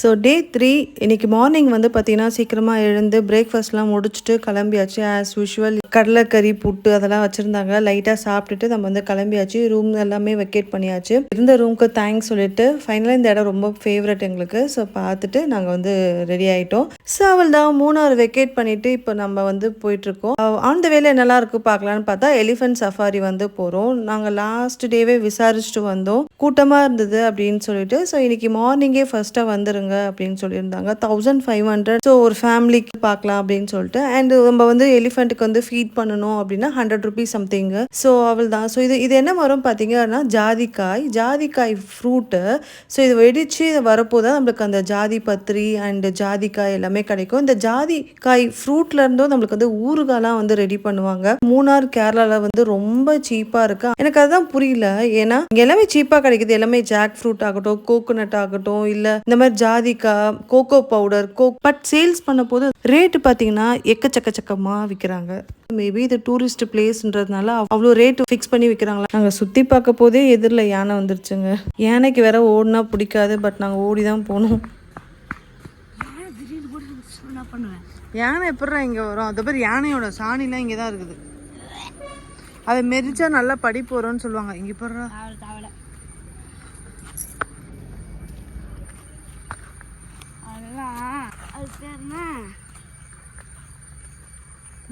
So day 3 இன்னைக்கு morning வந்து பார்த்தீங்கன்னா சீக்கிரமாக எழுந்து பிரேக்ஃபாஸ்ட்லாம் முடிச்சுட்டு கிளம்பியாச்சு. ஆஸ் யூஷுவல் கடலைக்கறி புட்டு அதெல்லாம் வச்சுருந்தாங்க. லைட்டாக சாப்பிட்டுட்டு நம்ம வந்து கிளம்பியாச்சு. ரூம் எல்லாமே வெக்கேட் பண்ணியாச்சு. இருந்த ரூமுக்கு தேங்க்ஸ் சொல்லிட்டு ஃபைனலாக இந்த இடம் ரொம்ப ஃபேவரட் எங்களுக்கு. ஸோ பார்த்துட்டு நாங்கள் வந்து ரெடி ஆகிட்டோம். ஸோ அவள் தான் மூணார் வெக்கேட் பண்ணிவிட்டு இப்போ நம்ம வந்து போயிட்டுருக்கோம். ஆன் த வேலை என்னெல்லாம் இருக்குது பார்க்கலான்னு பார்த்தா எலிஃபென்ட் சஃபாரி வந்து போகிறோம். நாங்கள் லாஸ்ட் டேவே விசாரிச்சுட்டு வந்தோம். கூட்டமாக இருந்தது அப்படின்னு சொல்லிட்டு. ஸோ இன்னைக்கு மார்னிங்கே ஃபர்ஸ்ட்டாக வந்துருங்க அப்படின்னு சொல்லியிருந்தாங்க. 1500 ஸோ ஒரு ஃபேமிலிக்கு பார்க்கலாம் அப்படின்னு சொல்லிட்டு. அண்ட் நம்ம வந்து எலிஃபெண்ட்டுக்கு வந்து ஃபீட் பண்ணணும் அப்படின்னா 100 ருபீஸ் சம்திங்கு. ஸோ அவள் தான். ஸோ இது என்ன மரம் பார்த்தீங்கன்னா ஜாதிக்காய் ஃப்ரூட்டு. ஸோ இது வெடிச்சு வரப்போதான் நம்மளுக்கு அந்த ஜாதி பத்திரி அண்ட் ஜாதிக்காய் எல்லாமே கிடைக்கும். இந்த ஜாதிக்காய் ஃப்ரூட்ல இருந்தும் நம்மளுக்கு வந்து ஊறுகாலாம் வந்து ரெடி பண்ணுவாங்க. மூணார் கேரளால வந்து ரொம்ப சீப்பா இருக்கு. எனக்கு அதுதான் புரியல. ஏன்னா இங்க எல்லாமே சீப்பா கிடைக்குது. எல்லாமே ஜாக் ஃப்ரூட் ஆகட்டும், கோகோனட் ஆகட்டும், இல்ல இந்த மாதிரி ஜாதிக்காய், கோகோ பவுடர், பட் சேல்ஸ் பண்ண போது ரேட்டு பார்த்தீங்கன்னா எக்கச்சக்கமா விற்கிறாங்க. மேபி இது டூரிஸ்ட் பிளேஸ்ன்றதுனால அவ்வளோ ரேட் ஃபிக்ஸ் பண்ணி விற்கிறாங்களா. நாங்கள் சுற்றி பார்க்க போதே எதிரில் யானை வந்துருச்சுங்க. யானைக்கு வேற ஓடினா பிடிக்காது. பட் நாங்கள் ஓடி தான் போனோம். யானை எப்படா இங்கே வரும்? அது பேர் யானையோட சாணிலாம் இங்கே தான் இருக்குது. அதை மெரிச்சா நல்லா படிப்பு வரும்னு சொல்லுவாங்க. இங்கே போடுறா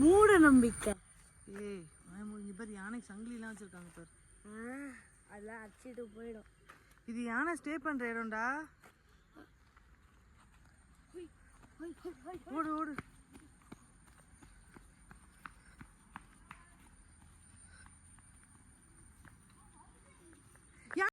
மூட நம்பிக்கை. ஏய் இங்க பேர் யானை சங்கிலிலாம் வச்சிருக்காங்க பேர். அதெல்லாம் அடிச்சுட்டு போயிடும். இது யானை ஸ்டே பண்ற இடம்டா. ஓடு ஓடு.